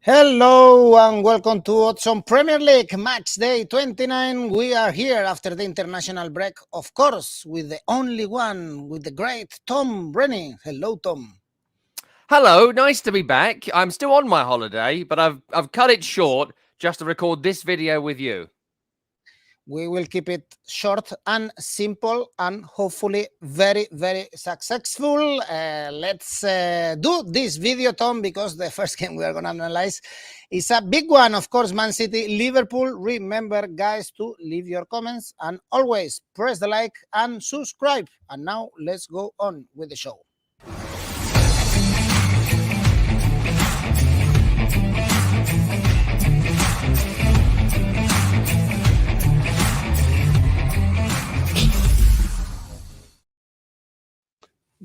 Hello and welcome to Odds on Premier League Match Day 29. We are here after the international break, of course, with the only one, with the great Tom Rennie. Hello, Tom. Hello, nice to be back. I'm still on my holiday, but I've cut it short just to record this video with you. We will keep it short and simple and hopefully very, very successful. Let's do this video, Tom, because the first game we are going to analyze is a big one. Of course, Man City, Liverpool. Remember, guys, to leave your comments and always press the like and subscribe. And now let's go on with the show.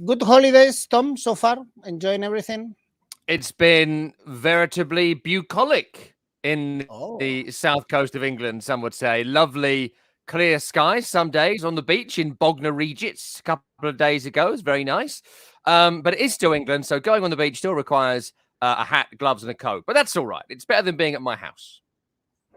Good holidays, Tom, so far? Enjoying everything? It's been veritably bucolic in the south coast of England, some would say. Lovely clear skies some days on the beach in Bognor Regis a couple of days ago. It was very nice. But it is still England, so going on the beach still requires a hat, gloves and a coat. But that's all right. It's better than being at my house.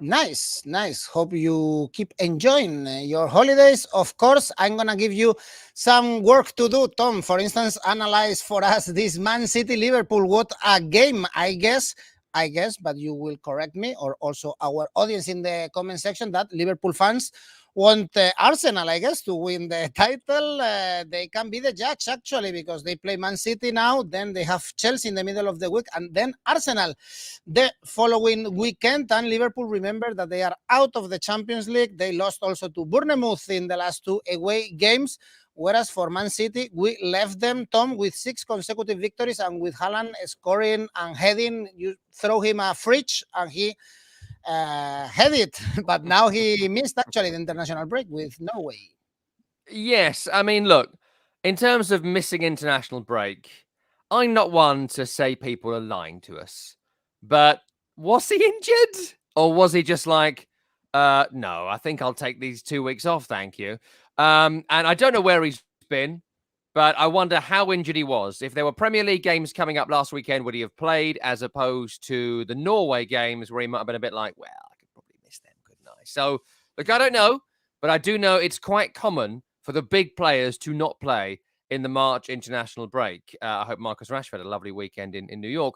Nice. Hope you keep enjoying your holidays. Of course, I'm going to give you some work to do, Tom. For instance, analyze for us this Man City Liverpool. What a game, I guess, but you will correct me, or also our audience in the comment section, that Liverpool fans want Arsenal, I guess, to win the title. They can be the judge, actually, because they play Man City now, then they have Chelsea in the middle of the week, and then Arsenal the following weekend. And Liverpool, remember that they are out of the Champions League. They lost also to Bournemouth in the last two away games. Whereas for Man City, we left them, Tom, with 6 consecutive victories, and with Haaland scoring and heading. You throw him a fridge and he had it, but now he missed actually the international break with Norway. Yes, I mean, look, in terms of missing international break, I'm not one to say people are lying to us, but was he injured? Or was he just like, no, I think I'll take these 2 weeks off, thank you. And I don't know where he's been, but I wonder how injured he was. If there were Premier League games coming up last weekend, would he have played, as opposed to the Norway games where he might have been a bit like, well, I could probably miss them, couldn't I? So, look, I don't know, but I do know it's quite common for the big players to not play in the March international break. I hope Marcus Rashford had a lovely weekend in New York.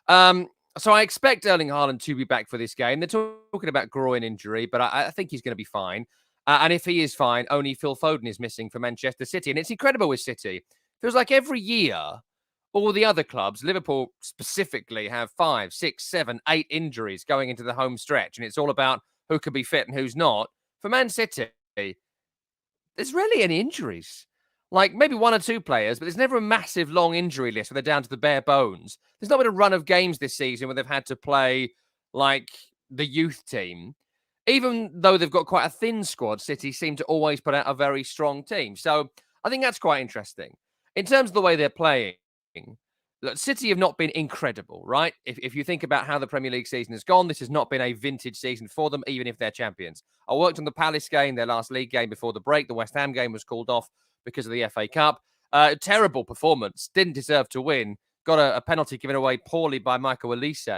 So I expect Erling Haaland to be back for this game. They're talking about groin injury, but I think he's going to be fine. And if he is fine, only Phil Foden is missing for Manchester City. And it's incredible with City. Feels like every year, all the other clubs, Liverpool specifically, have 5, 6, 7, 8 injuries going into the home stretch. And it's all about who can be fit and who's not. For Man City, there's rarely any injuries. Like maybe 1 or 2 players, but there's never a massive long injury list where they're down to the bare bones. There's not been a run of games this season where they've had to play like the youth team. Even though they've got quite a thin squad, City seem to always put out a very strong team. So I think that's quite interesting. In terms of the way they're playing, look, City have not been incredible, right? If you think about how the Premier League season has gone, this has not been a vintage season for them, even if they're champions. I worked on the Palace game, their last league game before the break. The West Ham game was called off because of the FA Cup. Terrible performance. Didn't deserve to win. Got a penalty given away poorly by Michael Elise.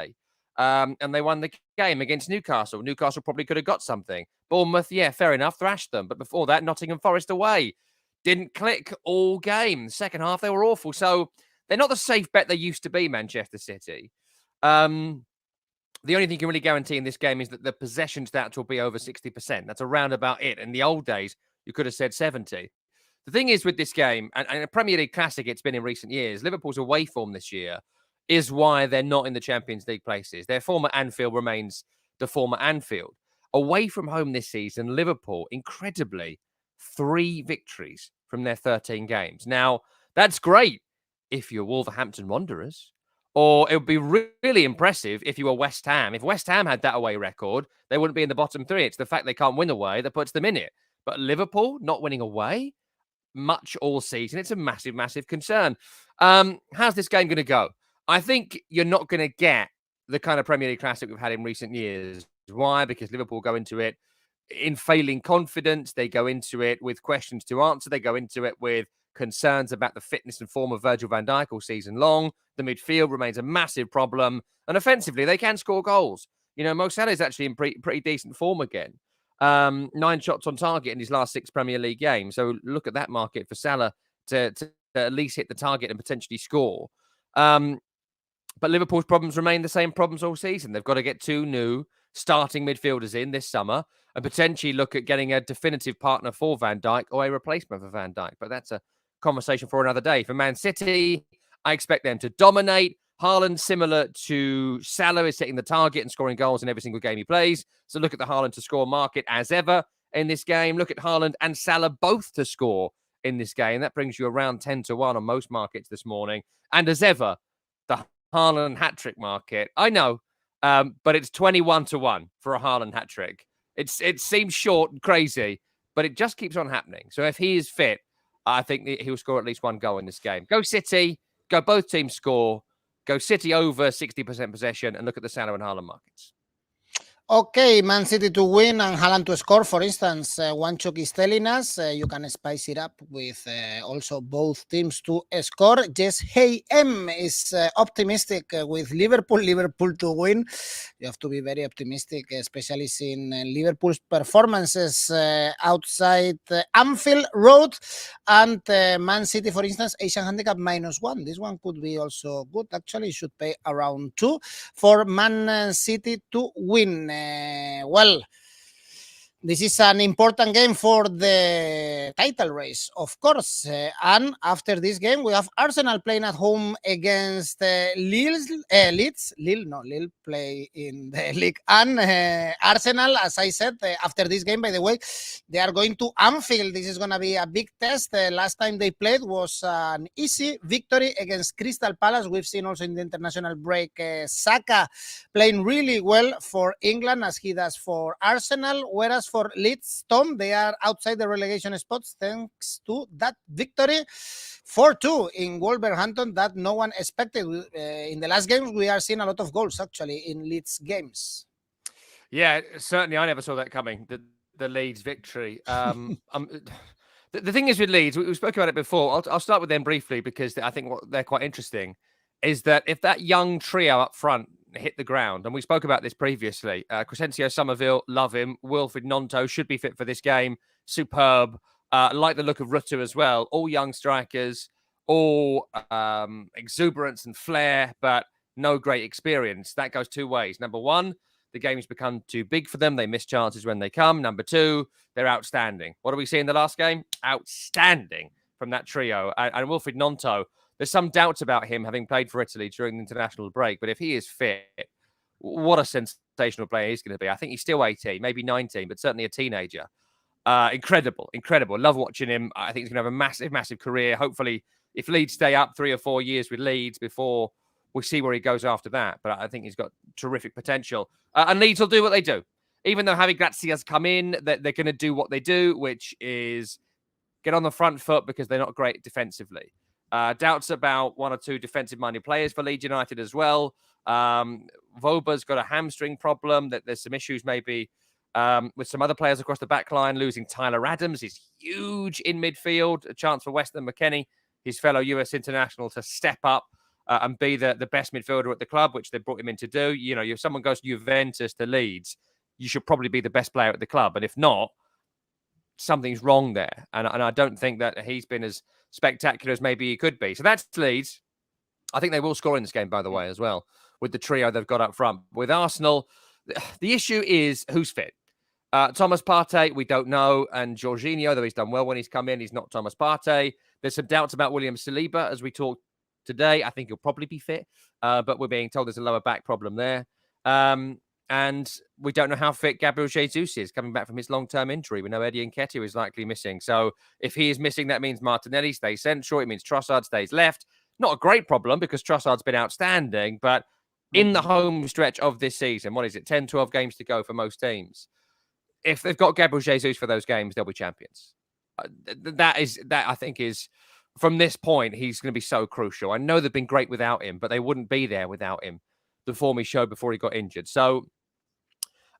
And they won the game against Newcastle. Newcastle probably could have got something. Bournemouth, yeah, fair enough, thrashed them. But before that, Nottingham Forest away. Didn't click all game. Second half, they were awful. So they're not the safe bet they used to be, Manchester City. The only thing you can really guarantee in this game is that the possession stats will be over 60%. That's around about it. In the old days, you could have said 70. The thing is with this game, and a Premier League classic it's been in recent years, Liverpool's away form this year is why they're not in the Champions League places. Their former Anfield remains the former Anfield. Away from home this season, Liverpool, incredibly, 3 victories from their 13 games. Now, that's great if you're Wolverhampton Wanderers, or it would be really impressive if you were West Ham. If West Ham had that away record, they wouldn't be in the bottom 3. It's the fact they can't win away that puts them in it. But Liverpool not winning away much all season, it's a massive, massive concern. How's this game going to go? I think you're not going to get the kind of Premier League classic we've had in recent years. Why? Because Liverpool go into it in failing confidence. They go into it with questions to answer. They go into it with concerns about the fitness and form of Virgil van Dijk all season long. The midfield remains a massive problem. And offensively, they can score goals. Mo Salah is actually in pretty decent form again. 9 shots on target in his last 6 Premier League games. So look at that market for Salah to at least hit the target and potentially score. But Liverpool's problems remain the same problems all season. They've got to get 2 new starting midfielders in this summer and potentially look at getting a definitive partner for Van Dijk or a replacement for Van Dijk. But that's a conversation for another day. For Man City, I expect them to dominate. Haaland, similar to Salah, is setting the target and scoring goals in every single game he plays. So look at the Haaland to score market as ever in this game. Look at Haaland and Salah both to score in this game. That brings you around 10-1 on most markets this morning. And as ever, the Haaland hat-trick market. I know, but it's 21-1 for a Haaland hat-trick. It seems short and crazy, but it just keeps on happening. So if he is fit, I think he'll score at least 1 goal in this game. Go City. Go both teams score. Go City over 60% possession and look at the Salah and Haaland markets. Okay, Man City to win and Haaland to score, for instance. Wanchuk is telling us you can spice it up with also both teams to score. Jess Hey M is optimistic with Liverpool to win. You have to be very optimistic, especially seeing Liverpool's performances outside Anfield Road. And Man City, for instance, Asian handicap -1. This one could be also good. Actually, it should pay around 2 for Man City to win. Well, this is an important game for the title race, of course. And after this game, we have Arsenal playing at home against Leeds. Lille play in the league. And Arsenal, as I said, after this game, by the way, they are going to Anfield. This is going to be a big test. Last time they played was an easy victory against Crystal Palace. We've seen also in the international break, Saka playing really well for England as he does for Arsenal, whereas for Leeds, Tom, they are outside the relegation spots thanks to that victory 4-2 in Wolverhampton that no one expected. In the last games, we are seeing a lot of goals actually in Leeds games. Yeah, certainly. I never saw that coming. The Leeds victory. The thing is with Leeds, we spoke about it before. I'll start with them briefly because I think what they're quite interesting is that if that young trio up front hit the ground, and we spoke about this previously, Crescencio Somerville, love him. Wilfried Gnonto should be fit for this game. Superb. Like the look of Rutter as well. All young strikers, all exuberance and flair, but no great experience. That goes 2 ways. Number 1, the game's become too big for them. They miss chances when they come. Number 2, they're outstanding. What do we see in the last game? Outstanding from that trio. And Wilfried Gnonto, there's some doubts about him having played for Italy during the international break, but if he is fit, what a sensational player he's going to be. I think he's still 18, maybe 19, but certainly a teenager. Incredible. Love watching him. I think he's going to have a massive career. Hopefully, if Leeds stay up 3 or 4 years with Leeds before we see where he goes after that. But I think he's got terrific potential. And Leeds will do what they do. Even though Javi Gracia's come in, they're going to do what they do, which is get on the front foot because they're not great defensively. Doubts about 1 or 2 defensive-minded players for Leeds United as well. Voba's got a hamstring problem. That there's some issues maybe with some other players across the back line. Losing Tyler Adams is huge in midfield. A chance for Weston McKennie, his fellow US international, to step up and be the best midfielder at the club, which they brought him in to do. You know, if someone goes to Juventus to Leeds, you should probably be the best player at the club. And if not, something's wrong there. And I don't think that he's been as spectacular as maybe he could be. So that's Leeds. I think they will score in this game, by the way, as well, with the trio they've got up front. With Arsenal, the issue is who's fit. Thomas Partey, we don't know. And Jorginho, though he's done well when he's come in, he's not Thomas Partey. There's some doubts about William Saliba, as we talked today. I think he'll probably be fit, but we're being told there's a lower back problem there. And we don't know how fit Gabriel Jesus is coming back from his long-term injury. We know Eddie Nketiah is likely missing. So if he is missing, that means Martinelli stays central. It means Trossard stays left. Not a great problem because Trossard's been outstanding, but in the home stretch of this season, what is it, 10, 12 games to go for most teams? If they've got Gabriel Jesus for those games, they'll be champions. That I think is, from this point, he's going to be so crucial. I know they've been great without him, but they wouldn't be there without him, the form he showed before he got injured. So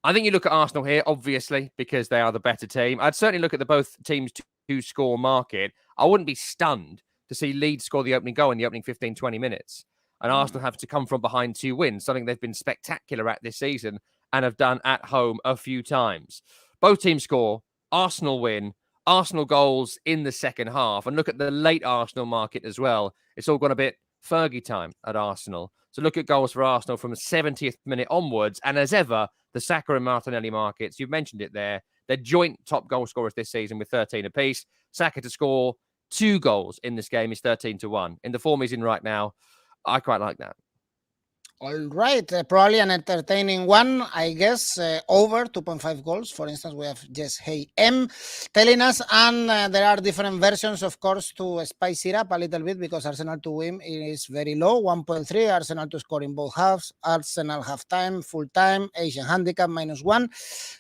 I think you look at Arsenal here, obviously, because they are the better team. I'd certainly look at the both teams to score market, I wouldn't be stunned to see Leeds score the opening goal in the opening 15, 20 minutes. And Arsenal have to come from behind to win, something they've been spectacular at this season and have done at home a few times. Both teams score, Arsenal win, Arsenal goals in the second half. And look at the late Arsenal market as well. It's all gone a bit Fergie time at Arsenal. So look at goals for Arsenal from the 70th minute onwards. And as ever, the Saka and Martinelli markets, you've mentioned it there, they're joint top goal scorers this season with 13 apiece. Saka to score 2 goals in this game is 13-1. In the form he's in right now, I quite like that. All right, probably an entertaining one, I guess, over 2.5 goals. For instance, we have Jess Hey M telling us, and there are different versions, of course, to spice it up a little bit, because Arsenal to win is very low, 1.3, Arsenal to score in both halves, Arsenal half time, full time, Asian handicap -1.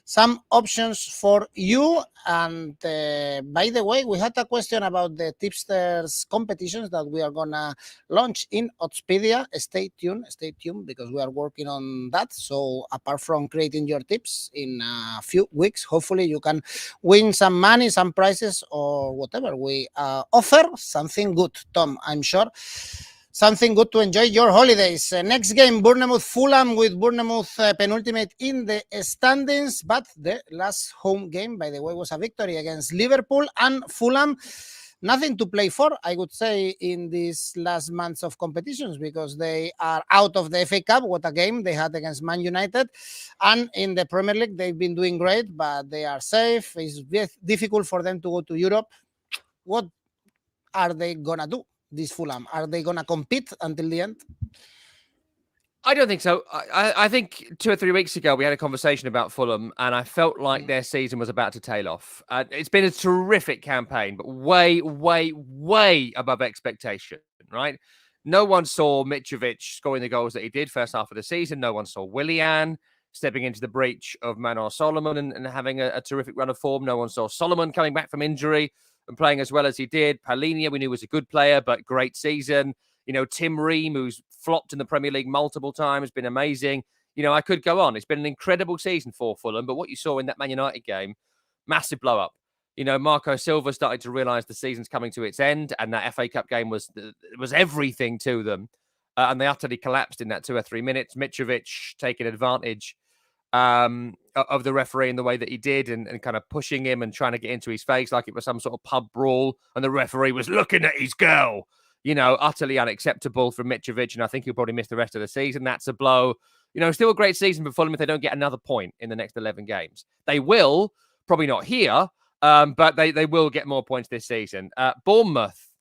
Some options for you. And by the way, we had a question about the tipsters competitions that we are gonna launch in Oddspedia. Stay tuned, because we are working on that. So apart from creating your tips, in a few weeks, hopefully you can win some money, some prizes, or whatever we offer. Something good, Tom, I'm sure. Something good to enjoy your holidays. Next game, Bournemouth Fulham, with Bournemouth penultimate in the standings. But the last home game, by the way, was a victory against Liverpool, and Fulham, nothing to play for, I would say, in these last months of competitions, because they are out of the FA Cup. What a game they had against Man United. And in the Premier League, they've been doing great, but they are safe. It's difficult for them to go to Europe. What are they going to do, this Fulham? Are they going to compete until the end? I don't think so. I think 2 or 3 weeks ago, we had a conversation about Fulham, and I felt like their season was about to tail off. It's been a terrific campaign, but way, way, way above expectation, right? No one saw Mitrovic scoring the goals that he did first half of the season. No one saw Willian stepping into the breach of Manor Solomon and having a terrific run of form. No one saw Solomon coming back from injury and playing as well as he did. Palhinha, we knew was a good player, but great season. You know, Tim Ream, who's flopped in the Premier League multiple times, has been amazing. You know, I could go on. It's been an incredible season for Fulham. But what you saw in that Man United game, massive blow up. You know, Marco Silva started to realise the season's coming to its end, and that FA Cup game was everything to them. And they utterly collapsed in that 2 or 3 minutes. Mitrovic taking advantage of the referee in the way that he did, and kind of pushing him and trying to get into his face like it was some sort of pub brawl, and the referee was looking at his girl. You know, utterly unacceptable from Mitrovic, and I think he'll probably miss the rest of the season. That's a blow. You know, still a great season for Fulham if they don't get another point in the next 11 games. They will, probably not here, but they will get more points this season. Bournemouth,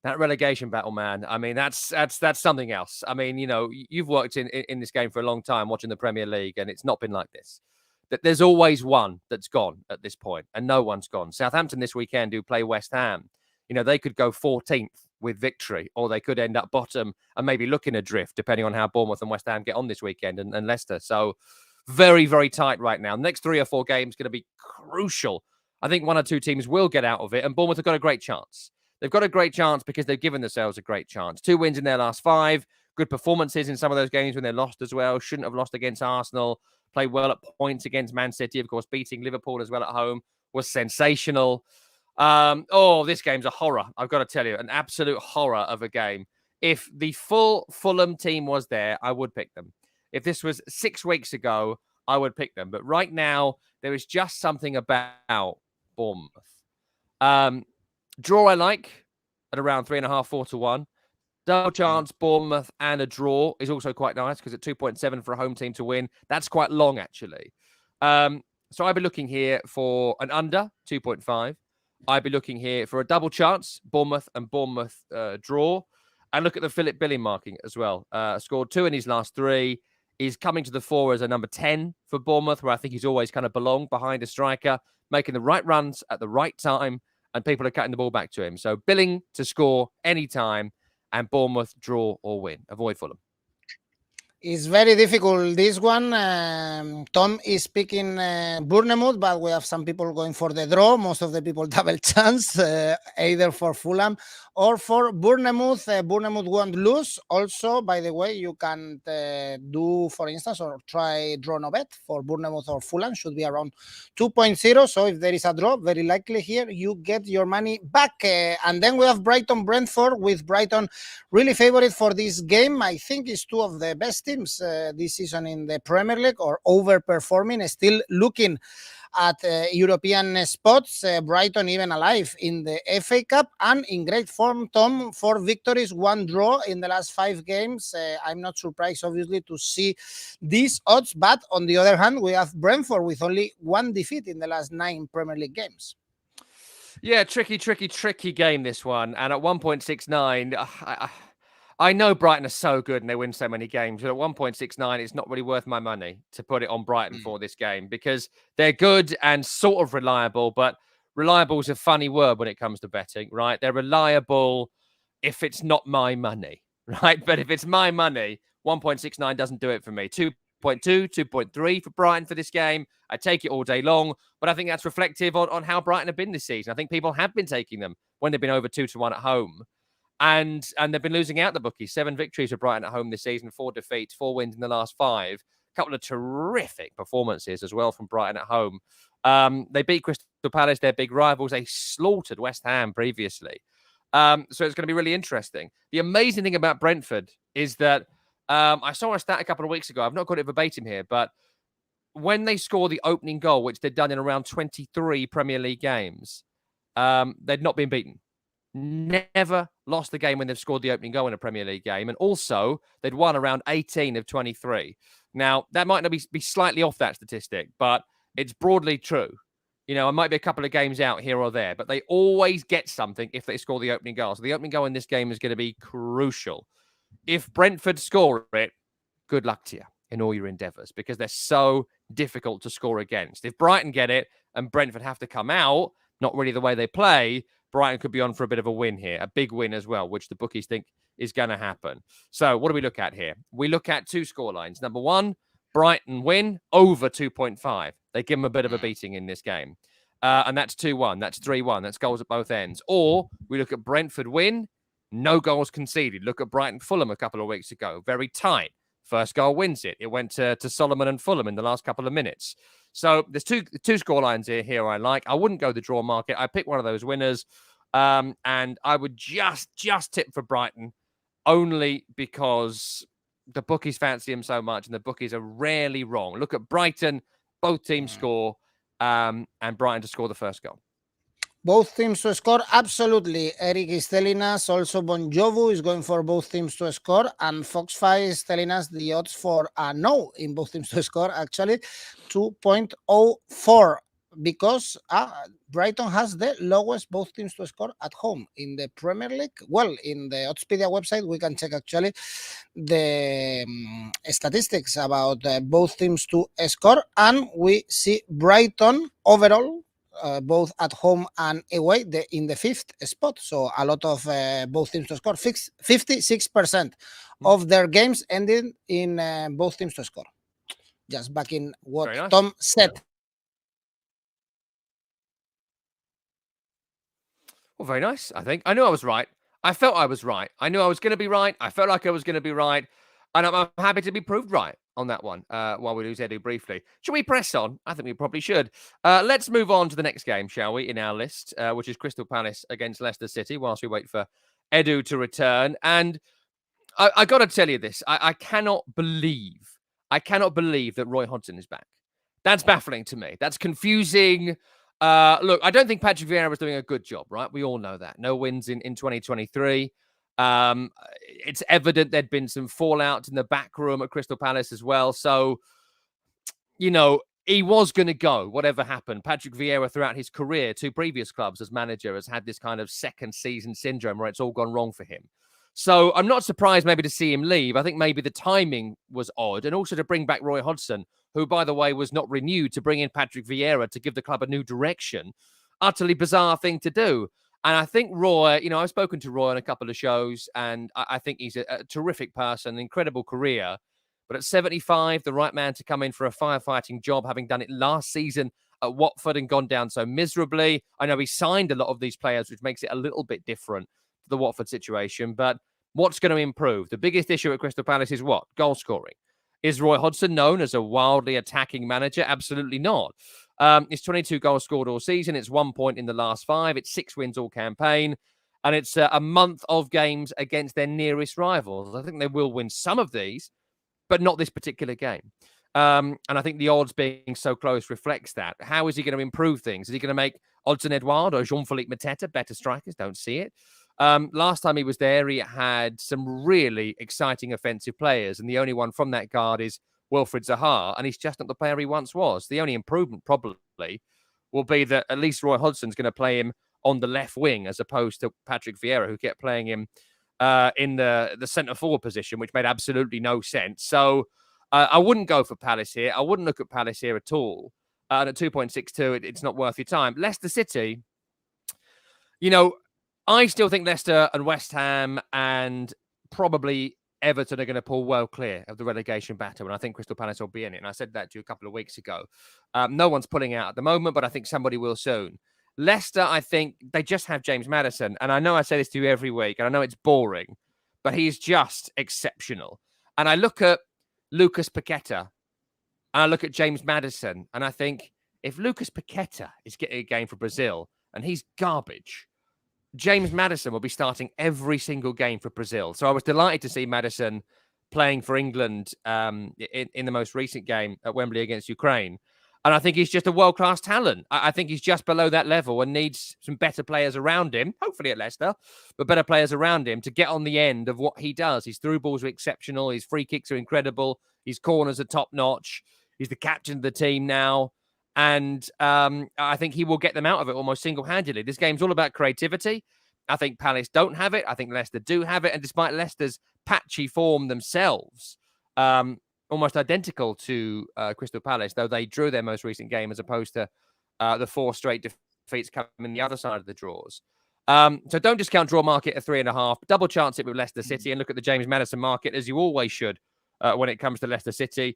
that relegation battle, man. I mean, that's something else. I mean, you know, you've worked in this game for a long time watching the Premier League, and it's not been like this. There's always one that's gone at this point, and no one's gone. Southampton this weekend, who play West Ham, you know, they could go 14th with victory, or they could end up bottom and maybe looking adrift, depending on how Bournemouth and West Ham get on this weekend, and Leicester. So very, very tight right now. Next 3 or 4 games going to be crucial. I think 1 or 2 teams will get out of it, and Bournemouth have got a great chance. They've got a great chance because they've given themselves a great chance. 2 wins in their last 5. Good performances in some of those games when they lost as well. Shouldn't have lost against Arsenal. Played well at points against Man City. Of course, beating Liverpool as well at home was sensational. This game's a horror. I've got to tell you, an absolute horror of a game. If the full Fulham team was there, I would pick them. If this was 6 weeks ago, I would pick them. But right now, there is just something about Bournemouth. Draw I like at around 3.5, 4-1. Double chance, Bournemouth, and a draw is also quite nice because at 2.7 for a home team to win, that's quite long, actually. So I'd be looking here for an under, 2.5. I'd be looking here for a double chance, Bournemouth and Bournemouth draw. And look at the Philip Billing marking as well. Scored 2 in his last 3. He's coming to the fore as a number 10 for Bournemouth, where I think he's always kind of belonged behind a striker, making the right runs at the right time, and people are cutting the ball back to him. So Billing to score anytime, and Bournemouth draw or win. Avoid Fulham. It's very difficult, this one. Tom is picking Bournemouth, but we have some people going for the draw. Most of the people double chance, either for Fulham or for Bournemouth. Bournemouth won't lose. Also, by the way, you can do, for instance, or try draw no bet for Bournemouth or Fulham. Should be around 2.0. So if there is a draw, very likely here you get your money back. And then we have Brighton Brentford, with Brighton really favorite for this game. I think it's two of the best teams this season in the Premier League, or overperforming, still looking at European spots. Brighton even alive in the FA Cup and in great form, Tom. 4 victories, 1 draw in the last 5 games. I'm not surprised, obviously, to see these odds, but on the other hand, we have Brentford with only 1 defeat in the last 9 Premier League games. Yeah, tricky game, this one. And at 1.69, I know Brighton are so good and they win so many games, but at 1.69, it's not really worth my money to put it on Brighton for this game, because they're good and sort of reliable, but reliable is a funny word when it comes to betting, right? They're reliable if it's not my money, right? But if it's my money, 1.69 doesn't do it for me. 2.2, 2.3 for Brighton for this game. I take it all day long, but I think that's reflective on how Brighton have been this season. I think people have been taking them when they've been over 2-1 at home. And they've been losing out the bookies. 7 victories for Brighton at home this season, 4 defeats, 4 wins in the last 5. A couple of terrific performances as well from Brighton at home. They beat Crystal Palace, their big rivals. They slaughtered West Ham previously. So it's going to be really interesting. The amazing thing about Brentford is that I saw a stat a couple of weeks ago. I've not got it verbatim here, but when they score the opening goal, which they've done in around 23 Premier League games, they'd not been beaten. Never lost the game when they've scored the opening goal in a Premier League game. And also, they'd won around 18 of 23. Now, that might not be slightly off that statistic, but it's broadly true. You know, it might be a couple of games out here or there, but they always get something if they score the opening goal. So the opening goal in this game is going to be crucial. If Brentford score it, good luck to you in all your endeavours, because they're so difficult to score against. If Brighton get it and Brentford have to come out, not really the way they play, Brighton could be on for a bit of a win here, a big win as well, which the bookies think is going to happen. So what do we look at here? We look at 2 scorelines. Number 1, Brighton win over 2.5. They give them a bit of a beating in this game. And that's 2-1. That's 3-1. That's goals at both ends. Or we look at Brentford win, no goals conceded. Look at Brighton Fulham a couple of weeks ago. Very tight. First goal wins it. It went to Solomon and Fulham in the last couple of minutes. So there's two scorelines here I like. I wouldn't go the draw market. I pick one of those winners. And I would just tip for Brighton, only because the bookies fancy him so much and the bookies are rarely wrong. Look at Brighton. Both teams score, and Brighton to score the first goal. Both teams to score, absolutely. Eric is telling us, also Bonjovu is going for both teams to score, and Fox5 is telling us the odds for a no in both teams to score, actually 2.04, because Brighton has the lowest both teams to score at home in the Premier League. Well, in the Oddspedia website, we can check actually the statistics about both teams to score, and we see Brighton overall, both at home and away, in the 5th spot. So a lot of both teams to score. 56% of their games ended in both teams to score. Just back in what nice. Tom said. Yeah. Well, very nice, I think. I knew I was right. I felt I was right. I knew I was going to be right. I felt like I was going to be right. And I'm happy to be proved right on that one while we lose Edu briefly. Should we press on? I think we probably should. Let's move on to the next game, shall we, in our list, which is Crystal Palace against Leicester City, whilst we wait for Edu to return. And I got to tell you this. I cannot believe that Roy Hodgson is back. That's baffling to me. That's confusing. Look, I don't think Patrick Vieira was doing a good job, right? We all know that. No wins in 2023. It's evident there'd been some fallout in the back room at Crystal Palace as well. So, you know, he was going to go, whatever happened. Patrick Vieira, throughout his career, 2 previous clubs as manager, has had this kind of second season syndrome where it's all gone wrong for him. So I'm not surprised maybe to see him leave. I think maybe the timing was odd. And also to bring back Roy Hodgson, who, by the way, was not renewed, to bring in Patrick Vieira to give the club a new direction. Utterly bizarre thing to do. And I think Roy, you know, I've spoken to Roy on a couple of shows, and I think he's a terrific person, incredible career. But at 75, the right man to come in for a firefighting job, having done it last season at Watford and gone down so miserably. I know he signed a lot of these players, which makes it a little bit different to the Watford situation. But what's going to improve? The biggest issue at Crystal Palace is what? Goal scoring. Is Roy Hodgson known as a wildly attacking manager? Absolutely not. It's 22 goals scored all season. It's 1 point in the last 5. It's 6 wins all campaign. And it's a month of games against their nearest rivals. I think they will win some of these, but not this particular game. And I think the odds being so close reflects that. How is he going to improve things? Is he going to make Odsonne Edouard or Jean-Philippe Mateta better strikers? Don't see it. Last time he was there, he had some really exciting offensive players, and the only one from that guard is Wilfried Zaha, and he's just not the player he once was. The only improvement probably will be that at least Roy Hodgson's going to play him on the left wing as opposed to Patrick Vieira, who kept playing him in the centre-forward position, which made absolutely no sense. So I wouldn't go for Palace here. I wouldn't look at Palace here at all. And at 2.62, it's not worth your time. Leicester City, I still think Leicester and West Ham and probably Everton are going to pull well clear of the relegation battle, and I think Crystal Palace will be in it. And I said that to you a couple of weeks ago. No one's pulling out at the moment, but I think somebody will soon. Leicester, I think they just have James Maddison. And I know I say this to you every week, and I know it's boring, but he's just exceptional. And I look at Lucas Paqueta, and I look at James Maddison, and I think if Lucas Paqueta is getting a game for Brazil, and he's garbage, James Maddison will be starting every single game for Brazil. So I was delighted to see Maddison playing for England in the most recent game at Wembley against Ukraine. And I think he's just a world-class talent. I think he's just below that level and needs some better players around him, hopefully at Leicester, but better players around him to get on the end of what he does. His through balls are exceptional. His free kicks are incredible. His corners are top-notch. He's the captain of the team now. And I think he will get them out of it almost single-handedly. This game's all about creativity. I think Palace don't have it. I think Leicester do have it. And despite Leicester's patchy form themselves, almost identical to Crystal Palace, though they drew their most recent game as opposed to the 4 straight defeats coming the other side of the draws. So don't discount draw market at 3.5. Double chance it with Leicester City and look at the James Maddison market as you always should. When it comes to Leicester City.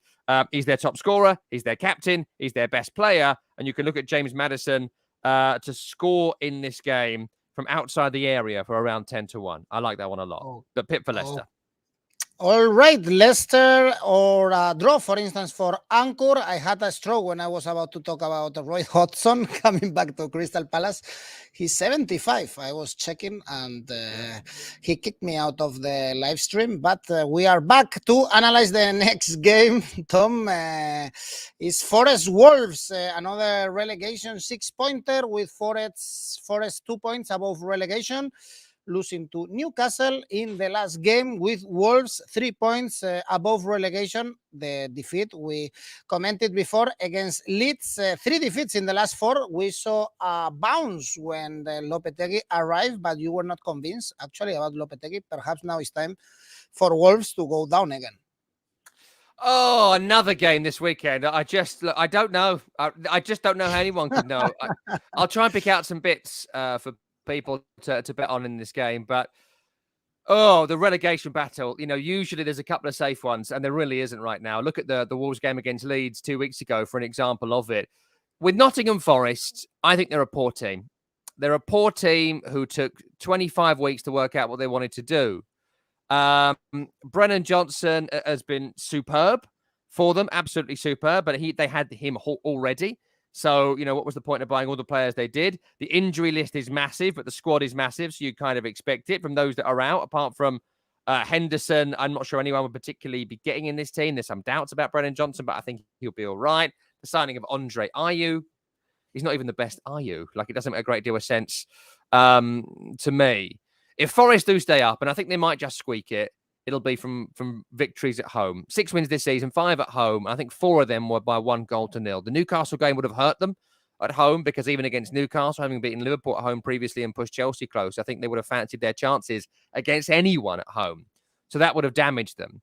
He's their top scorer. He's their captain. He's their best player. And you can look at James Maddison to score in this game from outside the area for around 10-1. I like that one a lot. But pip for Leicester. All right, Leicester or a draw, for instance, for Anchor. I had a stroke when I was about to talk about Roy Hodgson coming back to Crystal Palace. He's 75. I was checking and he kicked me out of the live stream. But we are back to analyze the next game. Tom, is Forest Wolves, another relegation 6-pointer with Forest 2 points above relegation, losing to Newcastle in the last game with Wolves 3 points above relegation. The defeat we commented before against Leeds, 3 defeats in the last 4. We saw a bounce when the Lopetegui arrived, but you were not convinced actually about Lopetegui. Perhaps now it's time for Wolves to go down again. Oh, another game this weekend. I don't know. I just don't know how anyone could know. I'll try and pick out some bits for people to bet on in this game, but the relegation battle, usually there's a couple of safe ones and there really isn't right now. Look at the Wolves game against Leeds 2 weeks ago for an example of it. With Nottingham Forest, I think they're a poor team. They're a poor team who took 25 weeks to work out what they wanted to do. Brennan Johnson has been superb for them, absolutely superb, but they had him already. So, what was the point of buying all the players they did? The injury list is massive, but the squad is massive. So you kind of expect it from those that are out. Apart from Henderson, I'm not sure anyone would particularly be getting in this team. There's some doubts about Brennan Johnson, but I think he'll be all right. The signing of Andre Ayew, he's not even the best Ayew. It doesn't make a great deal of sense to me. If Forest do stay up, and I think they might just squeak it, it'll be from victories at home. 6 wins this season, 5 at home. I think 4 of them were by 1-0. The Newcastle game would have hurt them at home because even against Newcastle, having beaten Liverpool at home previously and pushed Chelsea close, I think they would have fancied their chances against anyone at home. So that would have damaged them.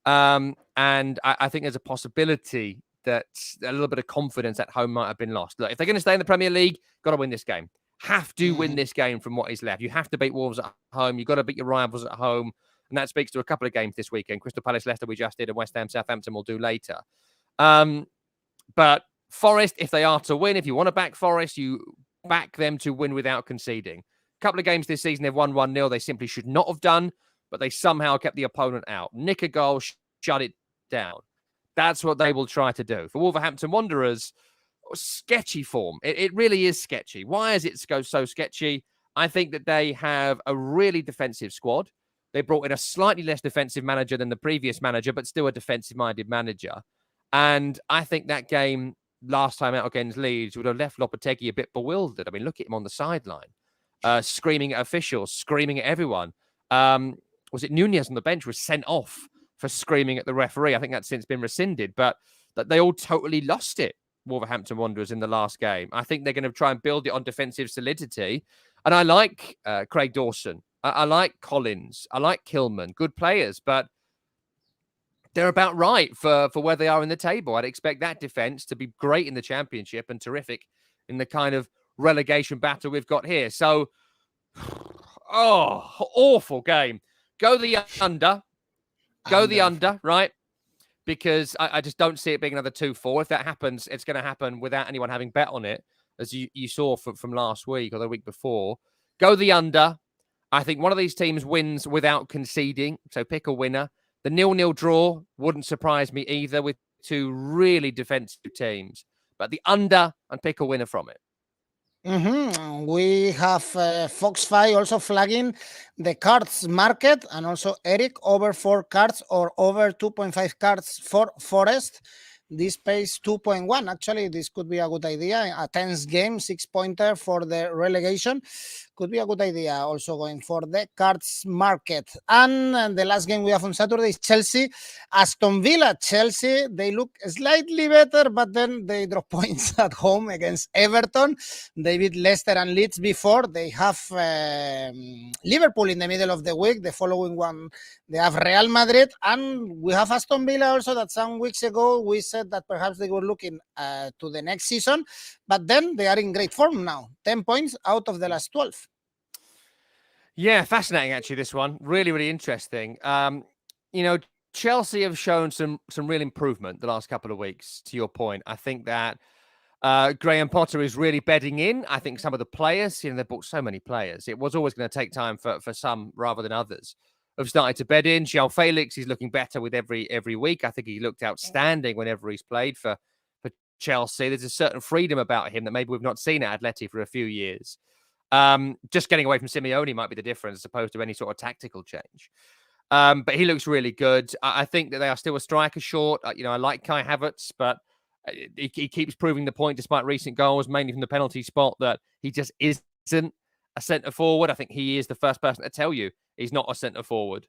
And I think there's a possibility that a little bit of confidence at home might have been lost. Look, if they're going to stay in the Premier League, got to win this game. Have to win this game from what is left. You have to beat Wolves at home. You've got to beat your rivals at home. And that speaks to a couple of games this weekend. Crystal Palace, Leicester we just did, and West Ham, Southampton we'll do later. But Forest, if they are to win, if you want to back Forest, you back them to win without conceding. A couple of games this season, they've won 1-0. They simply should not have done, but they somehow kept the opponent out. Nick a goal, shut it down. That's what they will try to do. For Wolverhampton Wanderers, sketchy form. It really is sketchy. Why is it so sketchy? I think that they have a really defensive squad. They brought in a slightly less defensive manager than the previous manager, but still a defensive-minded manager. And I think that game last time out against Leeds would have left Lopetegui a bit bewildered. I mean, look at him on the sideline, screaming at officials, screaming at everyone. Was it Nunez on the bench was sent off for screaming at the referee? I think that's since been rescinded, but that they all totally lost it, Wolverhampton Wanderers, in the last game. I think they're going to try and build it on defensive solidity. And I like Craig Dawson. I like Collins. I like Kilman. Good players, but they're about right for where they are in the table. I'd expect that defense to be great in the Championship and terrific in the kind of relegation battle we've got here. So, awful game. Go the under. Go the under, right? Because I just don't see it being another 2-4. If that happens, it's going to happen without anyone having bet on it, as you saw from last week or the week before. Go the under. I think one of these teams wins without conceding, so pick a winner. The 0-0 draw wouldn't surprise me either, with two really defensive teams. But the under, and pick a winner from it. We have Foxfi also flagging the cards market, and also Eric over 4 cards or over 2.5 cards for Forest. This pays 2.1. Actually, this could be a good idea. A tense game, 6-pointer for the relegation. Could be a good idea also going for the cards market. And the last game we have on Saturday is Chelsea. Aston Villa. Chelsea, they look slightly better, but then they drop points at home against Everton. They beat Leicester and Leeds before. They have Liverpool in the middle of the week. The following one, they have Real Madrid. And we have Aston Villa also, that some weeks ago we said that perhaps they were looking to the next season, but then they are in great form now. 10 points out of the last 12. Yeah, fascinating actually, this one. Really, really interesting. Chelsea have shown some real improvement the last couple of weeks, to your point. I think that Graham Potter is really bedding in. I think some of the players, they bought so many players. It was always going to take time for some rather than others. Have started to bed in. João Felix is looking better with every week. I think he looked outstanding whenever he's played for Chelsea. There's a certain freedom about him that maybe we've not seen at Atleti for a few years. Just getting away from Simeone might be the difference, as opposed to any sort of tactical change. But he looks really good. I think that they are still a striker short. I like Kai Havertz, but he keeps proving the point despite recent goals, mainly from the penalty spot, that he just isn't a centre forward. I think he is the first person to tell you he's not a centre forward.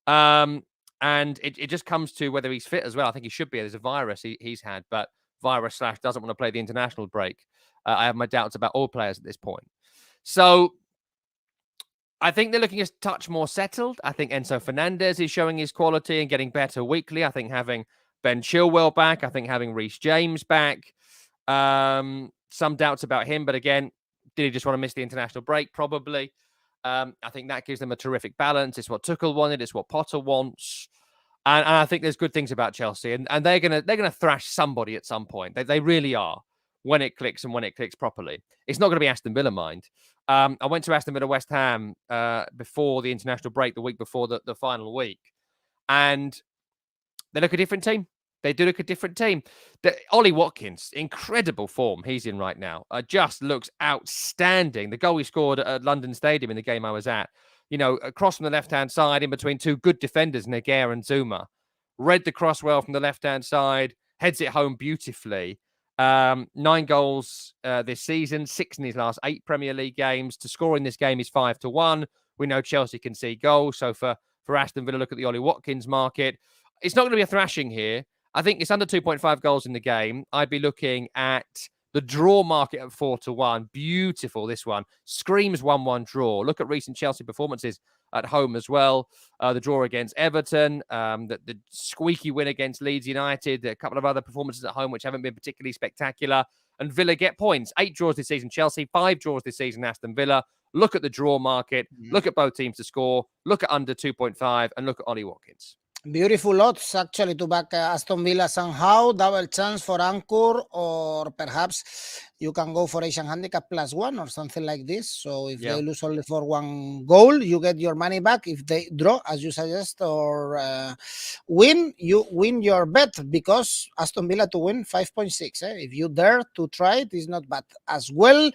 And it just comes to whether he's fit as well. I think he should be. There's a virus he's had, but virus / doesn't want to play the international break. I have my doubts about all players at this point. So I think they're looking a touch more settled. I think Enzo Fernandez is showing his quality and getting better weekly. I think having Ben Chilwell back, I think having Reece James back, some doubts about him. But again, did he just want to miss the international break? Probably. I think that gives them a terrific balance. It's what Tuchel wanted. It's what Potter wants. And I think there's good things about Chelsea. And they're gonna thrash somebody at some point. They really are, when it clicks and when it clicks properly. It's not going to be Aston Villa, mind. I went to Aston Villa West Ham before the international break, the week before the final week. And they look a different team. They do look a different team. Ollie Watkins, incredible form he's in right now. Just looks outstanding. The goal he scored at London Stadium in the game I was at, across from the left-hand side in between two good defenders, Naguer and Zuma. Read the cross well from the left-hand side, heads it home beautifully. 9 goals this season, 6 in his last 8 Premier League games. To score in this game is 5-1. We know Chelsea can see goals. So for Aston Villa, look at the Ollie Watkins market. It's not going to be a thrashing here. I think it's under 2.5 goals in the game. I'd be looking at the draw market at 4-1. Beautiful, this one. Screams 1-1 draw. Look at recent Chelsea performances at home as well. The draw against Everton, the squeaky win against Leeds United, a couple of other performances at home which haven't been particularly spectacular. And Villa get points. 8 draws this season, Chelsea. 5 draws this season, Aston Villa. look at the draw market, Mhm. look at both teams to score, look at under 2.5, and look at Ollie Watkins. Beautiful odds actually to back Aston Villa somehow. Double chance for Anchor, or perhaps you can go for Asian Handicap +1 or something like this. So if they lose only for 1 goal, you get your money back. If they draw, as you suggest, or win, you win your bet, because Aston Villa to win 5.6. If you dare to try it, is not bad as well.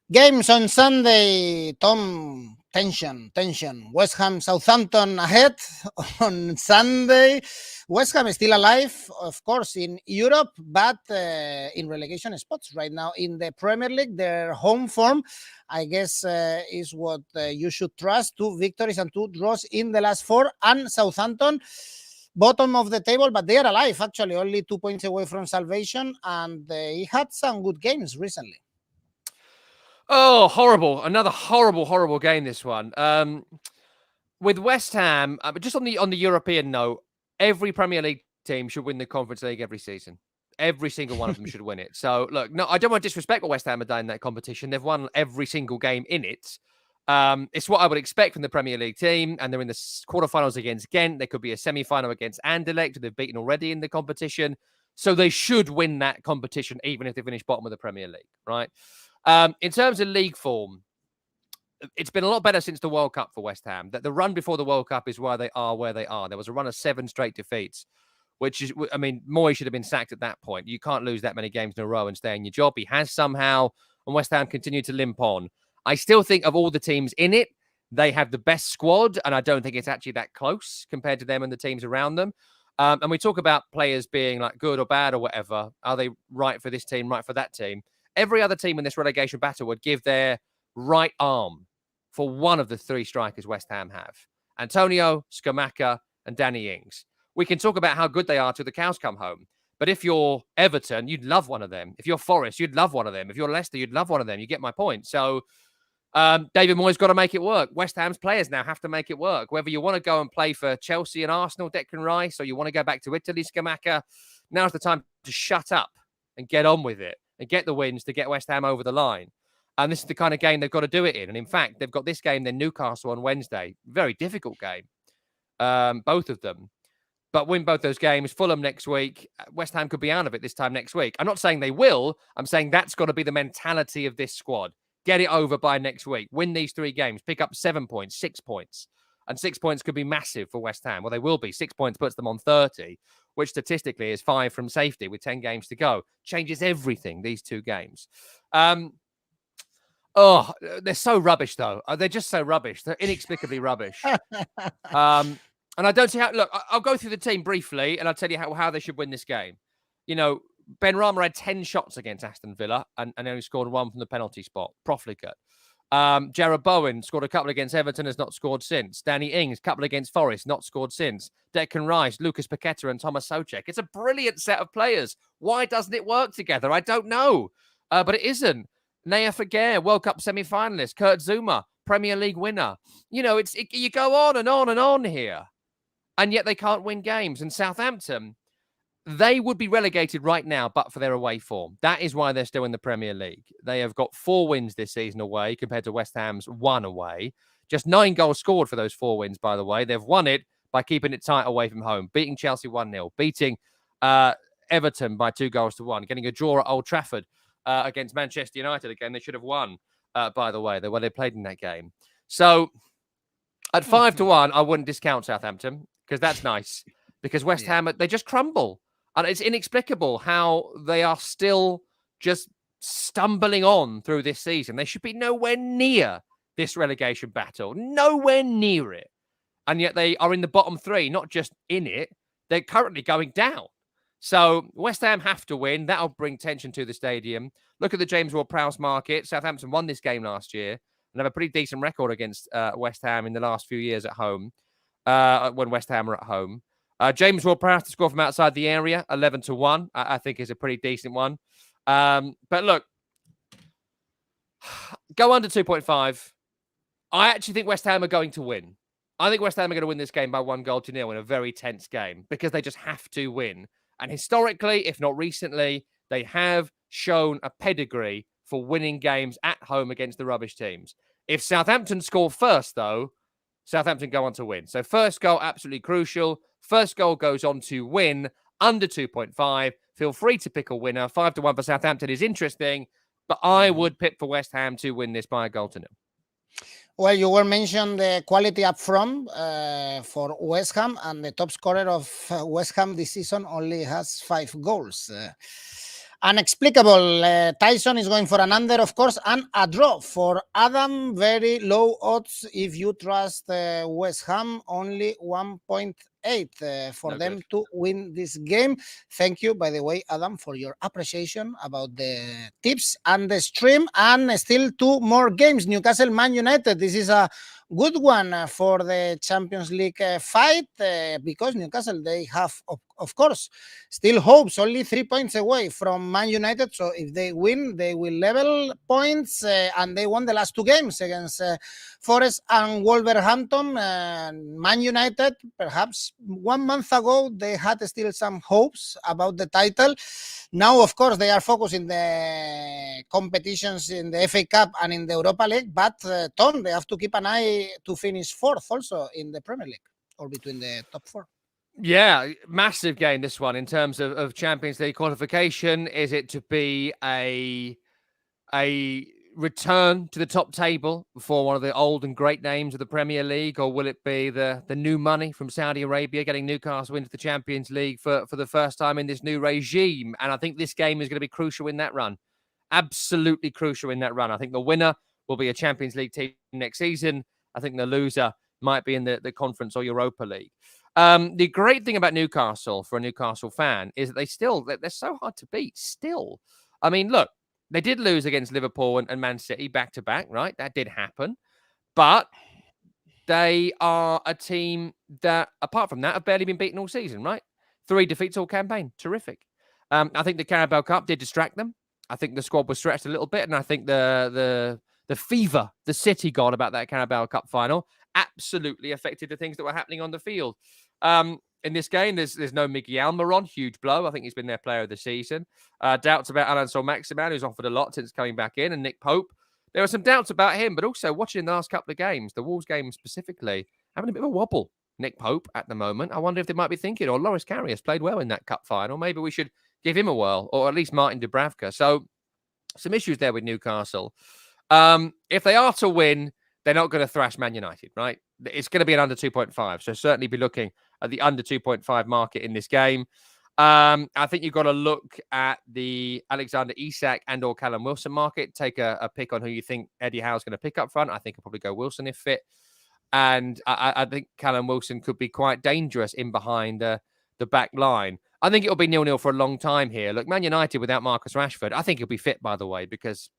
Games on Sunday, Tom. Tension. West Ham, Southampton ahead on Sunday. West Ham is still alive, of course, in Europe, but in relegation spots right now in the Premier League. Their home form, I guess, is what you should trust. 2 victories and 2 draws in the last 4. And Southampton, bottom of the table, but they are alive, actually, only 2 points away from salvation. And they had some good games recently. Oh, horrible. Another horrible game, this one. With West Ham, just on the European note, every Premier League team should win the Conference League every season. Every single one of them should win it. So, look, no, I don't want to disrespect what West Ham have done in that competition. They've won every single game in it. It's what I would expect from the Premier League team, and they're in the quarterfinals against Ghent. There could be a semi-final against Anderlecht, who they've beaten already in the competition. So they should win that competition, even if they finish bottom of the Premier League, right? In terms of league form, it's been a lot better since the World Cup for West Ham. That the run before the World Cup is why they are where they are. There was a run of 7 straight defeats, which is, I mean, Moy should have been sacked at that point. You can't lose that many games in a row and stay in your job. He has somehow, and West Ham continued to limp on. I still think of all the teams in it, they have the best squad, and I don't think it's actually that close compared to them and the teams around them. And we talk about players being like good or bad or whatever. Are they right for this team, right for that team? Every other team in this relegation battle would give their right arm for one of the 3 strikers West Ham have. Antonio, Scamacca, and Danny Ings. We can talk about how good they are till the cows come home. But if you're Everton, you'd love one of them. If you're Forest, you'd love one of them. If you're Leicester, you'd love one of them. You get my point. So David Moyes got to make it work. West Ham's players now have to make it work. Whether you want to go and play for Chelsea and Arsenal, Declan Rice, or you want to go back to Italy, Scamacca, now's the time to shut up and get on with it and get the wins to get West Ham over the line. And this is the kind of game they've got to do it in. And in fact, they've got this game, then Newcastle on Wednesday. Very difficult game, both of them. But win both those games. Fulham next week. West Ham could be out of it this time next week. I'm not saying they will. I'm saying that's got to be the mentality of this squad. Get it over by next week. Win these 3 games. Pick up 7 points, 6 points. And 6 points could be massive for West Ham. Well, they will be. 6 points puts them on 30, which statistically is 5 from safety with 10 games to go. Changes everything, these 2 games. Oh, they're so rubbish, though. They're just so rubbish. They're inexplicably rubbish. And I don't see how... Look, I'll go through the team briefly, and I'll tell you how they should win this game. You know, Ben Rama had 10 shots against Aston Villa and only scored 1 from the penalty spot. Profligate. Jarrod Bowen scored a couple against Everton, has not scored since. Danny Ings, couple against Forest, not scored since. Declan Rice, Lucas Paqueta, and Thomas Soucek. It's a brilliant set of players. Why doesn't it work together? I don't know. But it isn't. Naya Faguer, World Cup semi-finalist. Kurt Zuma, Premier League winner. You know, you go on and on and on here. And yet they can't win games. And Southampton, they would be relegated right now, but for their away form. That is why they're still in the Premier League. They have got 4 wins this season away compared to West Ham's 1 away. Just 9 goals scored for those 4 wins, by the way. They've won it by keeping it tight away from home, beating Chelsea 1-0, beating Everton by 2-1, getting a draw at Old Trafford against Manchester United. Again, they should have won, by the way, they played in that game. So at 5-1, I wouldn't discount Southampton because that's nice. Because West Ham, they just crumble. And it's inexplicable how they are still just stumbling on through this season. They should be nowhere near this relegation battle. Nowhere near it. And yet they are in the bottom 3, not just in it. They're currently going down. So West Ham have to win. That'll bring tension to the stadium. Look at the James Ward-Prowse market. Southampton won this game last year and have a pretty decent record against West Ham in the last few years at home, when West Ham are at home. James Ward-Prowse to score from outside the area, 11-1, I think is a pretty decent one. But look, go under 2.5. I actually think West Ham are going to win. I think West Ham are going to win this game by 1-0 in a very tense game because they just have to win. And historically, if not recently, they have shown a pedigree for winning games at home against the rubbish teams. If Southampton score first, though, Southampton go on to win. So first goal, absolutely crucial. First goal goes on to win under 2.5. Feel free to pick a winner. 5-1 for Southampton is interesting, but I would pick for West Ham to win this by a goal to nil. Well, you were mentioned the quality up front for West Ham, and the top scorer of West Ham this season only has 5 goals. Unexplicable. Tyson is going for an under, of course, and a draw for Adam. Very low odds if you trust West Ham. Only 1.8 for them to win this game. Thank you, by the way, Adam, for your appreciation about the tips and the stream. And still 2 more games. Newcastle, Man United. This is a good one for the Champions League fight because Newcastle, they have, of course, still hopes, only 3 points away from Man United. So if they win, they will level points, and they won the last 2 games against Forest and Wolverhampton. Man United, perhaps 1 month ago, they had still some hopes about the title. Now, of course, they are focused in the competitions in the FA Cup and in the Europa League, but Tom, they have to keep an eye to finish 4th also in the Premier League, or between the top 4. Yeah, massive game, this one, in terms of Champions League qualification. Is it to be a return to the top table for one of the old and great names of the Premier League, or will it be the new money from Saudi Arabia getting Newcastle into the Champions League for the first time in this new regime? And I think this game is going to be crucial in that run. Absolutely crucial in that run. I think the winner will be a Champions League team next season. I think the loser might be in the Conference or Europa League. The great thing about Newcastle, for a Newcastle fan, is that they're so hard to beat still. I mean, look, they did lose against Liverpool and Man City back-to-back, right? That did happen. But they are a team that, apart from that, have barely been beaten all season, right? 3 defeats all campaign. Terrific. I think the Carabao Cup did distract them. I think the squad was stretched a little bit, and I think the fever the City got about that Carabao Cup final absolutely affected the things that were happening on the field. In this game, there's no Miguel Almiron, huge blow. I think he's been their player of the season. Doubts about Alan Saint-Maximin, who's offered a lot since coming back in, and Nick Pope. There were some doubts about him, but also watching the last couple of games, the Wolves game specifically, having a bit of a wobble. Nick Pope at the moment. I wonder if they might be thinking, or Loris Karius played well in that cup final. Maybe we should give him a whirl, or at least Martin Dubravka. So some issues there with Newcastle. If they are to win, they're not going to thrash Man United, right? It's going to be an under 2.5. So certainly be looking at the under 2.5 market in this game. I think you've got to look at the Alexander Isak and or Callum Wilson market. Take a pick on who you think Eddie Howe's going to pick up front. I think I'll probably go Wilson if fit. And I think Callum Wilson could be quite dangerous in behind the back line. I think it'll be 0-0 for a long time here. Look, Man United without Marcus Rashford, I think he'll be fit, by the way, because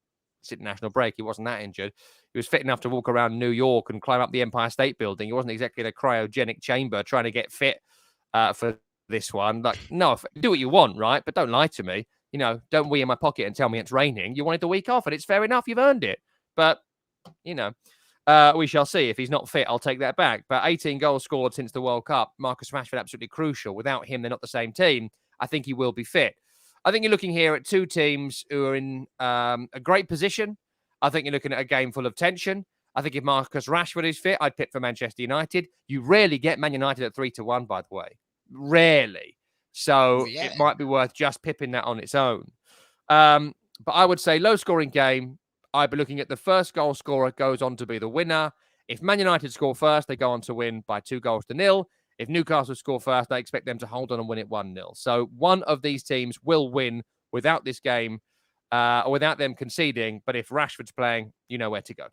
it's international break. He wasn't that injured. He was fit enough to walk around New York and climb up the Empire State Building. He wasn't exactly in a cryogenic chamber trying to get fit for this one. Like, no, do what you want, right? But don't lie to me. You know, don't wee in my pocket and tell me it's raining. You wanted the week off, and it's fair enough. You've earned it. But, you know, we shall see. If he's not fit, I'll take that back. But 18 goals scored since the World Cup. Marcus Rashford, absolutely crucial. Without him, they're not the same team. I think he will be fit. I think you're looking here at 2 teams who are in a great position. I think you're looking at a game full of tension. I think if Marcus Rashford is fit, I'd pick for Manchester United. You rarely get Man United at 3-1, by the way. Rarely. So It might be worth just pipping that on its own. But I would say low-scoring game. I'd be looking at the first goal scorer goes on to be the winner. If Man United score first, they go on to win by 2-0. If Newcastle score first, they expect them to hold on and win it 1-0. So one of these teams will win without this game, or without them conceding. But if Rashford's playing, you know where to go.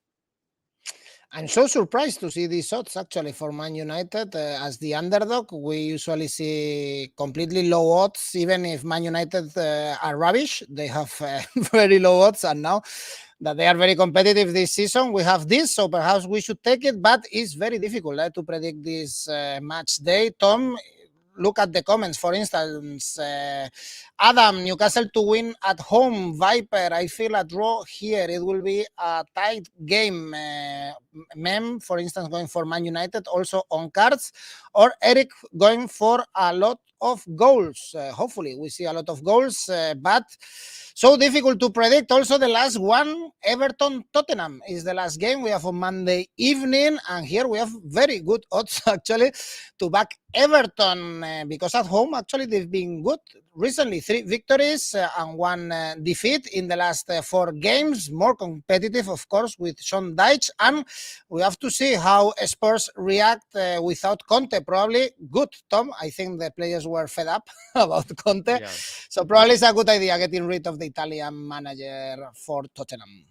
I'm so surprised to see these odds actually for Man United as the underdog. We usually see completely low odds, even if Man United are rubbish. They have very low odds, and now that they are very competitive this season, we have this, so perhaps we should take it, but it's very difficult to predict this match day. Tom, look at the comments. For instance, Adam, Newcastle to win at home. Viper, I feel a draw here. It will be a tight game. Mem, for instance, going for Man United, also on cards. Or Eric going for a lot of goals. Hopefully, we see a lot of goals, but so difficult to predict. Also, the last one, Everton-Tottenham, is the last game we have on Monday evening, and here we have very good odds, actually, to back Everton, because at home, actually, they've been good recently. 3 victories and 1 defeat in the last 4 games. More competitive, of course, with Sean Dyche, and we have to see how Spurs react without Conte. Probably good, Tom. I think the players were fed up about Conte. Yeah. So probably it's a good idea getting rid of the Italian manager for Tottenham.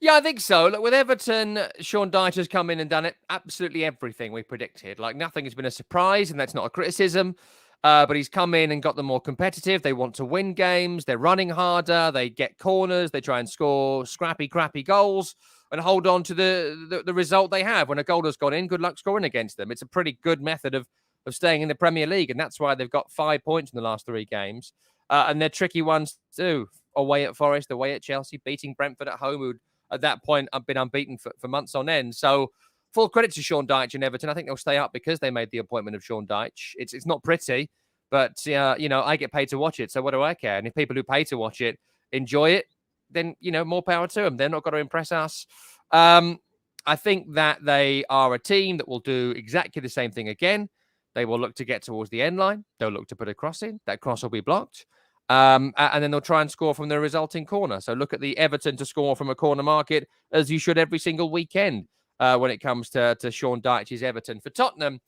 Yeah, I think so. Look, with Everton, Sean Dyche has come in and done absolutely everything we predicted. Like, nothing has been a surprise, and that's not a criticism. But he's come in and got them more competitive. They want to win games. They're running harder. They get corners. They try and score scrappy, crappy goals and hold on to the result they have. When a goal has gone in, good luck scoring against them. It's a pretty good method of staying in the Premier League, and that's why they've got 5 points in the last 3 games. And they're tricky ones too. Away at Forest, away at Chelsea, beating Brentford at home, who at that point I've been unbeaten for months on end. So full credit to Sean Dyche and Everton. I think they'll stay up because they made the appointment of Sean Dyche. It's not pretty, but I get paid to watch it. So what do I care? And if people who pay to watch it enjoy it, then, more power to them. They're not going to impress us. I think that they are a team that will do exactly the same thing again. They will look to get towards the end line. They'll look to put a cross in. That cross will be blocked. And then they'll try and score from the resulting corner. So look at the Everton to score from a corner market, as you should every single weekend when it comes to Sean Dyche's Everton. For Tottenham,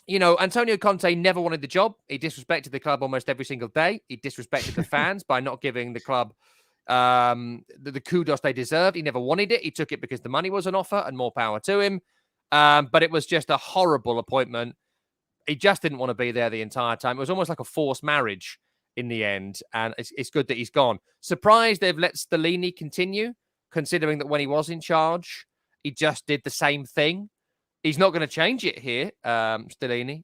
Antonio Conte never wanted the job. He disrespected the club almost every single day. He disrespected the fans by not giving the club the kudos they deserved. He never wanted it. He took it because the money was on offer, and more power to him. But it was just a horrible appointment. He just didn't want to be there the entire time. It was almost like a forced marriage in the end, and it's good that he's gone. Surprised they've let Stellini continue, considering that when he was in charge, he just did the same thing. He's not going to change it here, Stellini,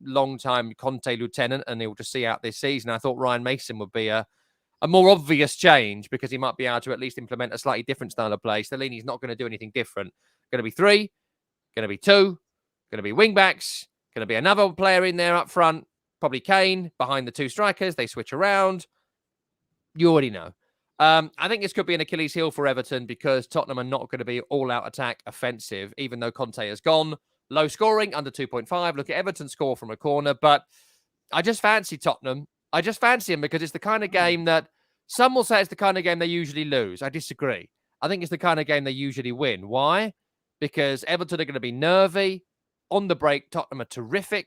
long-time Conte lieutenant, and he'll just see out this season. I thought Ryan Mason would be a more obvious change because he might be able to at least implement a slightly different style of play. Stellini's not going to do anything different. Going to be 3, going to be 2, going to be wing-backs, going to be another player in there up front, probably Kane, behind the 2 strikers. They switch around. You already know. I think this could be an Achilles heel for Everton because Tottenham are not going to be all-out attack offensive, even though Conte has gone. Low scoring, under 2.5. Look at Everton score from a corner, but I just fancy Tottenham. I just fancy them because it's the kind of game that some will say it's the kind of game they usually lose. I disagree. I think it's the kind of game they usually win. Why? Because Everton are going to be nervy. On the break, Tottenham are terrific.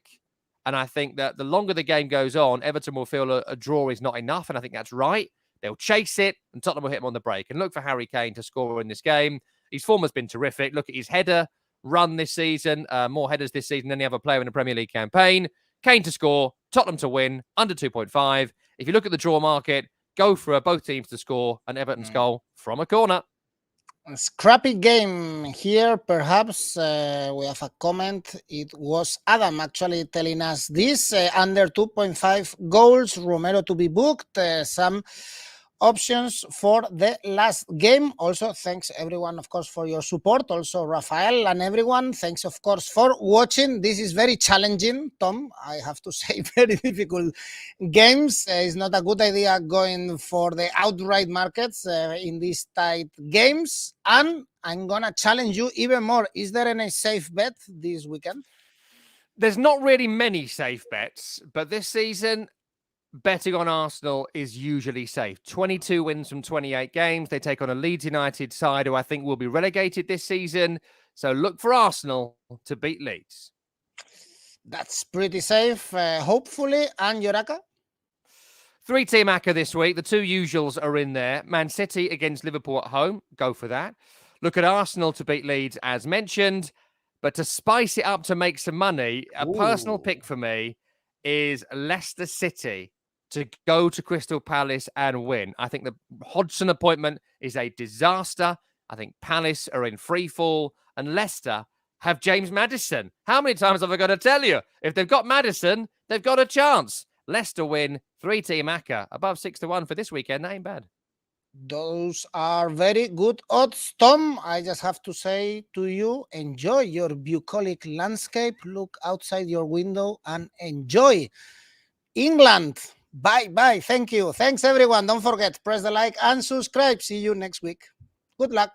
And I think that the longer the game goes on, Everton will feel a draw is not enough. And I think that's right. They'll chase it and Tottenham will hit them on the break. And look for Harry Kane to score in this game. His form has been terrific. Look at his header run this season. More headers this season than any other player in the Premier League campaign. Kane to score, Tottenham to win, under 2.5. If you look at the draw market, go for both teams to score and Everton's goal from a corner. Scrappy game here, perhaps. We have a comment. It was Adam actually telling us this. Under 2.5 goals, Romero to be booked. Some options for the last game. Also, thanks everyone, of course, for your support. Also, Rafael and everyone, thanks, of course, for watching. This is very challenging, Tom. I have to say, very difficult games. It's not a good idea going for the outright markets in these tight games. And I'm going to challenge you even more. Is there any safe bet this weekend? There's not really many safe bets, but this season, betting on Arsenal is usually safe. 22 wins from 28 games. They take on a Leeds United side who I think will be relegated this season. So look for Arsenal to beat Leeds. That's pretty safe, hopefully. And Yoraka? 3-team ACCA this week. The 2 usuals are in there. Man City against Liverpool at home. Go for that. Look at Arsenal to beat Leeds, as mentioned. But to spice it up to make some money, a personal pick for me is Leicester City to go to Crystal Palace and win. I think the Hodgson appointment is a disaster. I think Palace are in free fall and Leicester have James Maddison. How many times have I got to tell you? If they've got Maddison, they've got a chance. Leicester win, 3-team ACCA, above 6-1 for this weekend. That ain't bad. Those are very good odds, Tom. I just have to say to you, enjoy your bucolic landscape, look outside your window and enjoy England. Bye bye. Thank you. Thanks, everyone. Don't forget, press the like and subscribe. See you next week. Good luck.